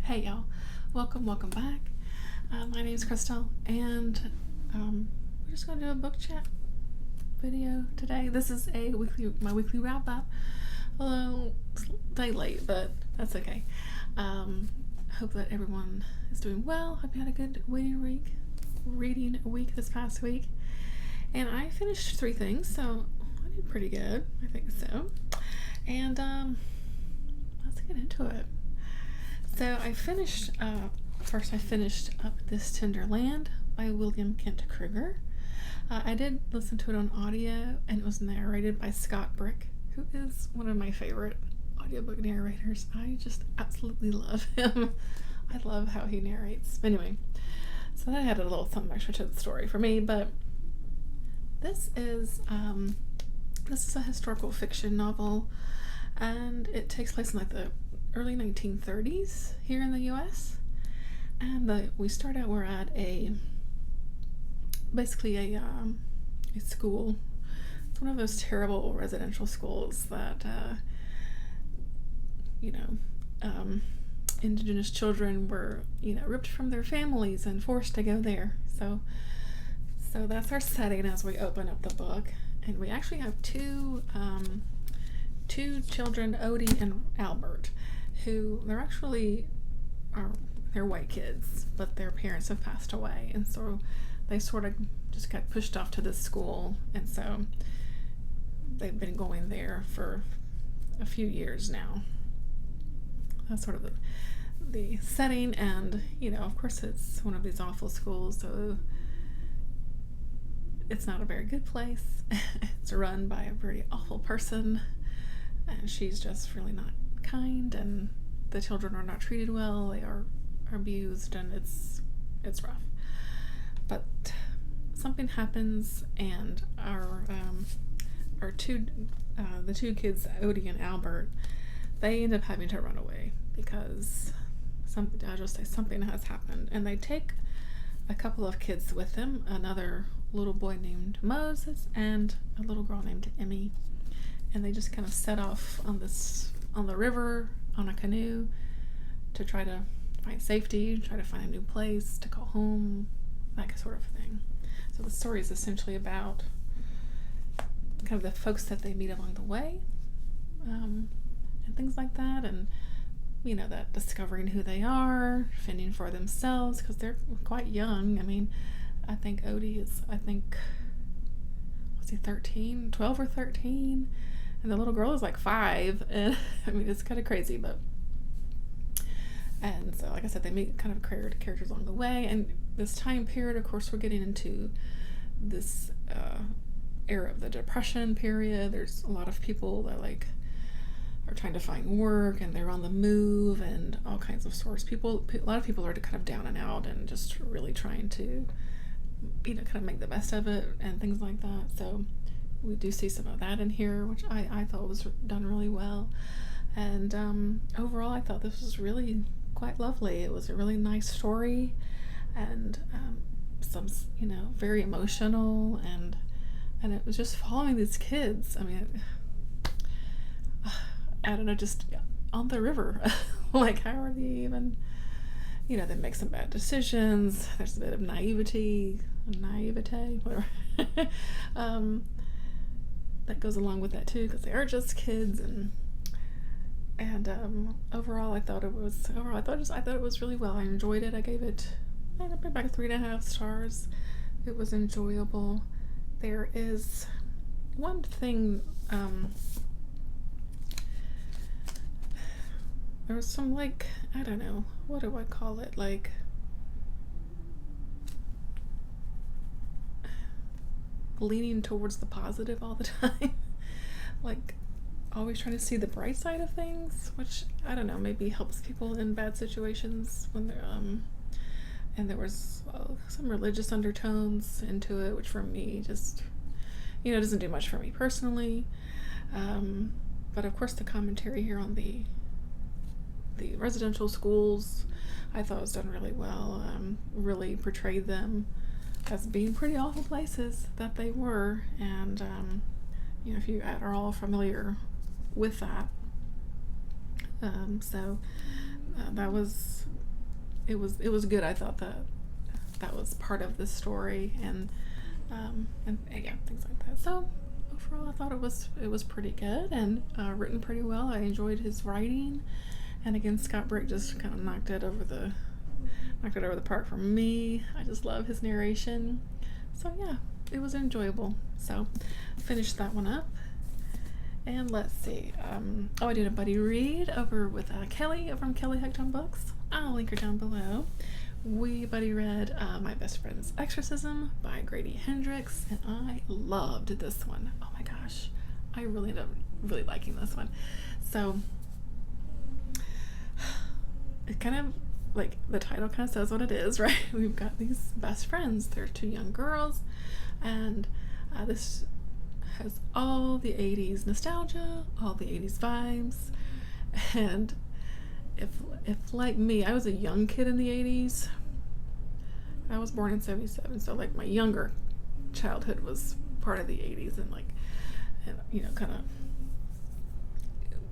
Hey y'all, welcome back. My name is Crystal, and we're just gonna do a book chat video today. This is my weekly wrap up. Although it's a day late, but that's okay. Hope that everyone is doing well. Hope you had a good reading week this past week. And I finished 3 things, so I did pretty good. I think so. And let's get into it. So I finished up This Tender Land by William Kent Kruger. I did listen to it on audio, and it was narrated by Scott Brick, who is one of my favorite audiobook narrators. I just absolutely love him. I love how he narrates. Anyway, so that had a little something extra to the story for me, but this is a historical fiction novel, and it takes place in like the early 1930s here in the U.S. And we start out, we're at basically a school. It's one of those terrible residential schools that indigenous children were ripped from their families and forced to go there. So that's our setting as we open up the book, and we actually have two children, Odie and Albert, who they're white kids, but their parents have passed away, and so they sort of just got pushed off to this school, and so they've been going there for a few years now. That's sort of the setting, and of course it's one of these awful schools, so it's not a very good place. It's run by a pretty awful person, and she's just really not kind, and the children are not treated well. They are abused, and it's rough. But something happens, and the two kids, Odie and Albert, they end up having to run away because something has happened, and they take a couple of kids with them, another little boy named Moses and a little girl named Emmy, and they just kind of set off on the river on a canoe to try to find safety, try to find a new place to call home, that sort of thing. So the story is essentially about kind of the folks that they meet along the way, and things like that, and that discovering who they are, fending for themselves, because they're quite young. I mean, I think Odie is, was he 13, 12 or 13? And the little girl is like 5, and I mean, it's kind of crazy, and so, like I said, they meet kind of characters along the way, and this time period, of course, we're getting into this era of the Depression period. There's a lot of people that are trying to find work, and they're on the move, and all kinds of sorts. A lot of people are kind of down and out, and just really trying to, kind of make the best of it, and things like that. So we do see some of that in here, which I thought was done really well. And overall, I thought this was really quite lovely. It was a really nice story, and some, very emotional, and it was just following these kids. I mean, I don't know, just on the river. Like, how are they even, they make some bad decisions. There's a bit of naivete, whatever. That goes along with that too, because they are just kids, and overall, I thought it was really well. I enjoyed it. I gave it back 3.5 stars. It was enjoyable. There is one thing. There was some, I don't know, what do I call it? Leaning towards the positive all the time. Always trying to see the bright side of things, which, I don't know, maybe helps people in bad situations when they're, and there was some religious undertones into it, which for me just, doesn't do much for me personally. But of course the commentary here on the residential schools, I thought was done really well. Really portrayed them as being pretty awful places that they were, and if you are all familiar with that, so that was it was good. I thought that was part of the story, and yeah, things like that. So overall, I thought it was pretty good and written pretty well. I enjoyed his writing, and again, Scott Brick just kind of knocked it over the park for me. I just love his narration. So yeah, it was enjoyable. So finished that one up. And let's see. I did a buddy read over with Kelly from Kelly Hecton Books. I'll link her down below. We buddy read My Best Friend's Exorcism by Grady Hendrix, and I loved this one. Oh my gosh, I really ended up really liking this one. So it kind of, like, the title kind of says what it is, right? We've got these best friends. They're two young girls, and this has all the 80s nostalgia, all the 80s vibes. And if like me, I was a young kid in the 80s. I was born in 77, so like my younger childhood was part of the 80s, and like, you know, kind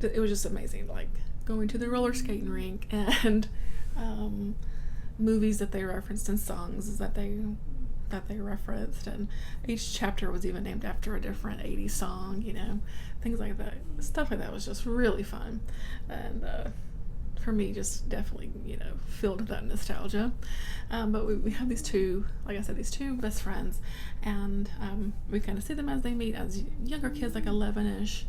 of, it was just amazing, like going to the roller skating rink, and movies that they referenced and songs that they referenced, and each chapter was even named after a different 80s song, you know, things like that. Stuff like that was just really fun, and for me, just definitely, you know, filled that nostalgia. But we have these two, like I said, these two best friends, and we kind of see them as they meet as younger kids, like 11-ish,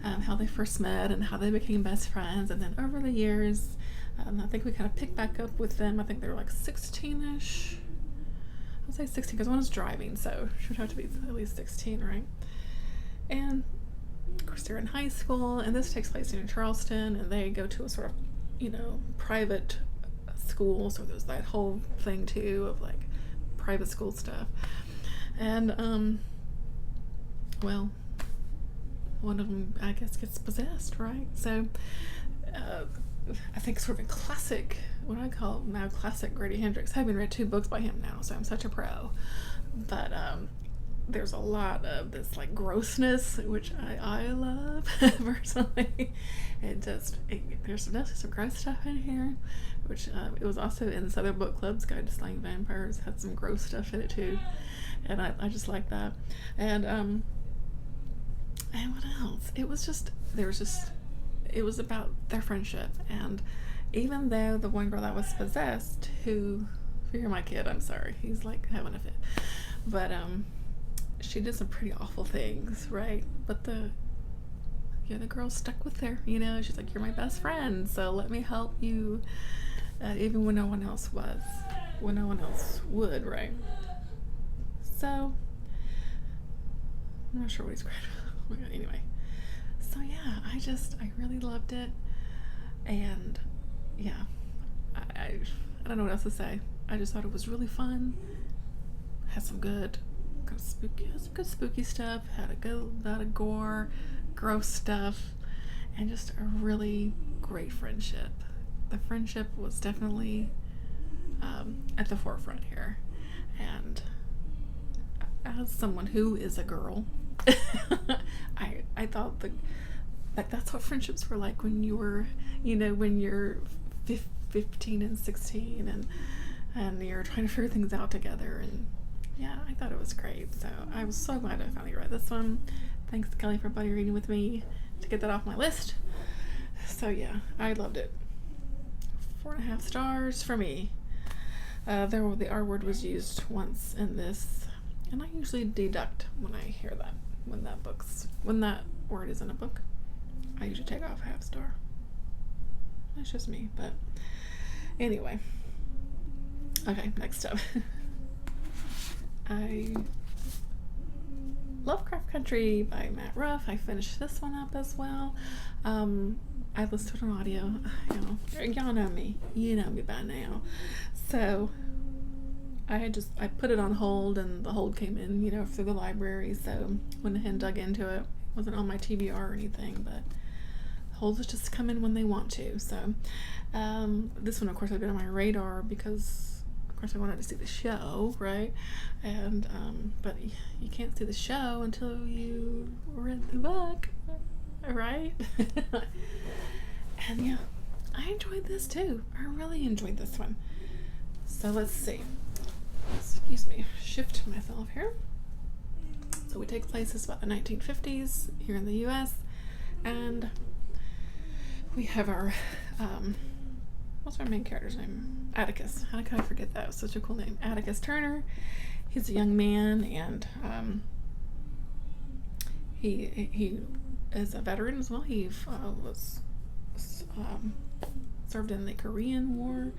how they first met and how they became best friends, and then over the years, I think we kind of pick back up with them. I think they were like 16-ish. I'll say 16 because one is driving, so should have to be at least 16, right? And of course they're in high school, and this takes place in Charleston, and they go to a sort of, you know, private school, so there's that whole thing too of like private school stuff. And well, one of them, I guess, gets possessed, right? So I think sort of a classic, what I call now classic Grady Hendrix. I haven't read 2 books by him now, so I'm such a pro. But there's a lot of this like grossness, which I love personally. There's definitely some gross stuff in here, which it was also in this other book club's Guide to Slaying Vampires, had some gross stuff in it too, and I just like that. And what else? It was about their friendship, and even though the one girl that was possessed, who, if you're my kid, I'm sorry, he's like having a fit, but she did some pretty awful things, right? But the girl stuck with her, you know. She's like, you're my best friend, so let me help you, even when no one else would, right? So I'm not sure what he's crying about. Oh my god, anyway. So yeah, I really loved it, and yeah, I don't know what else to say. I just thought it was really fun. Had some good spooky stuff. Had a lot of gore, gross stuff, and just a really great friendship. The friendship was definitely at the forefront here, and as someone who is a girl, I thought that's what friendships were like when you were, you know, when you're 15 and 16, and you're trying to figure things out together. And yeah, I thought it was great. So I was so glad I finally read this one. Thanks to Kelly for buddy reading with me to get that off my list. So yeah, I loved it. 4.5 stars for me. The R word was used once in this, and I usually deduct when I hear that, when that word is in a book. I usually take off 1/2 star. That's just me, but anyway. Okay, next up. Lovecraft Country by Matt Ruff. I finished this one up as well. I listened to an audio. Y'all know me. You know me by now. So I put it on hold, and the hold came in, you know, through the library. So went ahead and dug into it. Wasn't on my TBR or anything, but holds just come in when they want to. So this one, of course, had been on my radar because, of course, I wanted to see the show, right? And but you can't see the show until you read the book, right? And yeah, I enjoyed this too. I really enjoyed this one. So let's see. Excuse me, shift myself here. So we take place, it's about the 1950s here in the US, and we have our, what's our main character's name? Atticus. How could I forget that? It was such a cool name. Atticus Turner. He's a young man, and he is a veteran as well. He was served in the Korean War,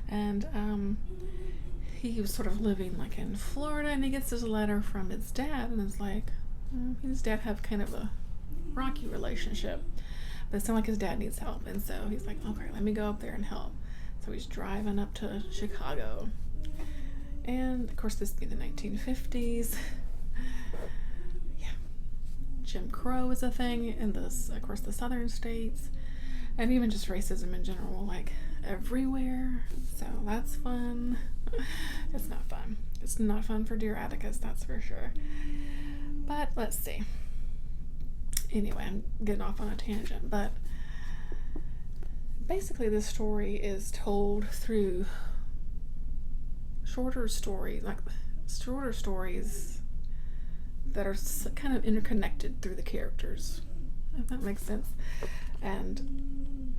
and he was sort of living like in Florida, and he gets this letter from his dad, and it's like, his dad have kind of a rocky relationship, but it sounds like his dad needs help, and so he's like, okay, let me go up there and help. So he's driving up to Chicago, and of course this being the 1950s, yeah, Jim Crow is a thing in this, of course, the southern states, and even just racism in general, like everywhere. So that's fun. It's not fun. It's not fun for dear Atticus, that's for sure. But let's see. Anyway, I'm getting off on a tangent, but basically this story is told through shorter stories that are kind of interconnected through the characters, if that makes sense. And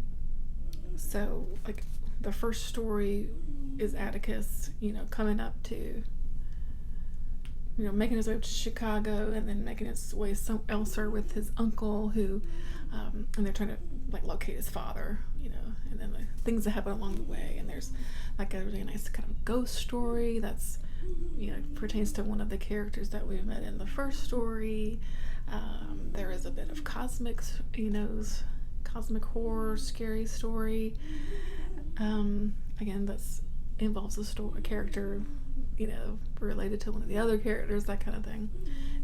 so, like, the first story is Atticus, coming up to, making his way up to Chicago, and then making his way elsewhere with his uncle, who, and they're trying to, like, locate his father, and then the things that happen along the way. And there's, like, a really nice kind of ghost story that's, pertains to one of the characters that we met in the first story. There is a bit of cosmic horror, scary story. Again, that's involves a character, related to one of the other characters, that kind of thing.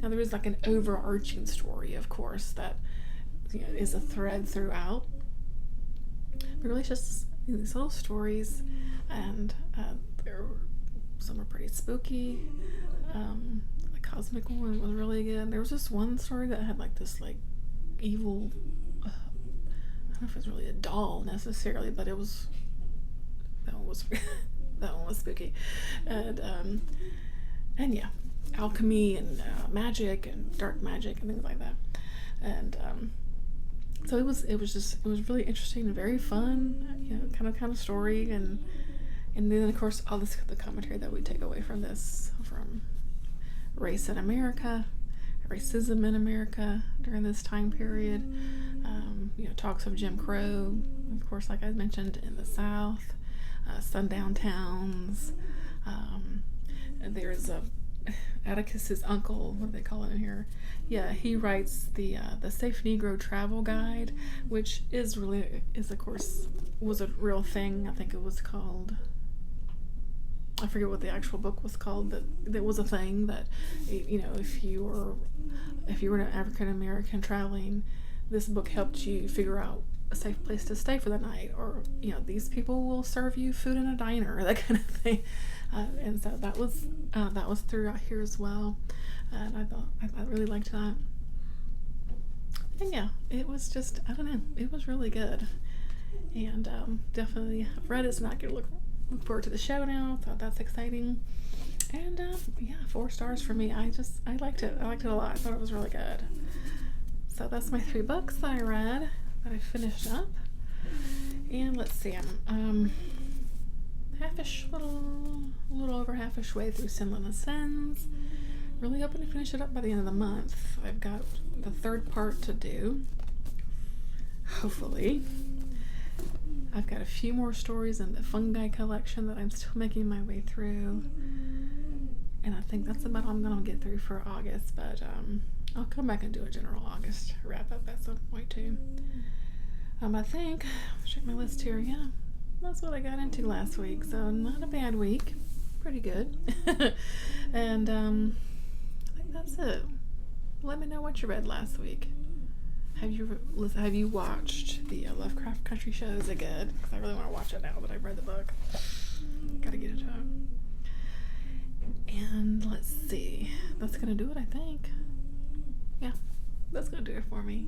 Now there is like an overarching story, of course, that is a thread throughout. But really, it's just these little stories, and some are pretty spooky. The cosmic one was really good. There was this one story that had like this like evil. I don't know if it was really a doll necessarily, but that one was that one was spooky, and yeah, alchemy and magic and dark magic and things like that, and so it was really interesting and very fun, kind of story, and then of course all the commentary that we take away from this, from race in America, racism in America during this time period. Talks of Jim Crow, of course, like I mentioned, in the South, sundown towns. And there's Atticus's uncle, what do they call it in here? Yeah, he writes the Safe Negro Travel Guide, which of course was a real thing. I think it was called, I forget what the actual book was called, but there was a thing that, if you were an African American traveling, this book helped you figure out a safe place to stay for the night, or these people will serve you food in a diner, that kind of thing. And so that was throughout here as well, and I really liked that. And yeah, it was just, I don't know, it was really good, and definitely I've read it, so now I can look forward to the show now. Thought that's exciting, and yeah, 4 stars for me. I liked it. I liked it a lot. I thought it was really good. So that's my 3 books that I read, that I finished up. And let's see, I'm a little over half-ish way through Sinless Sins. Really hoping to finish it up by the end of the month. I've got the 3rd part to do, hopefully. I've got a few more stories in the fungi collection that I'm still making my way through, and I think that's about all I'm going to get through for August, but I'll come back and do a general August wrap up at some point too. I think, check my list here, yeah, that's what I got into last week, so not a bad week, pretty good. And I think that's it. Let me know what you read last week. Have you watched the Lovecraft Country show? Is it good? Because I really want to watch it now that I've read the book. Gotta get into it. And let's see. That's gonna do it, I think. Yeah, that's gonna do it for me.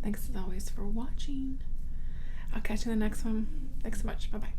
Thanks as always for watching. I'll catch you in the next one. Thanks so much. Bye-bye.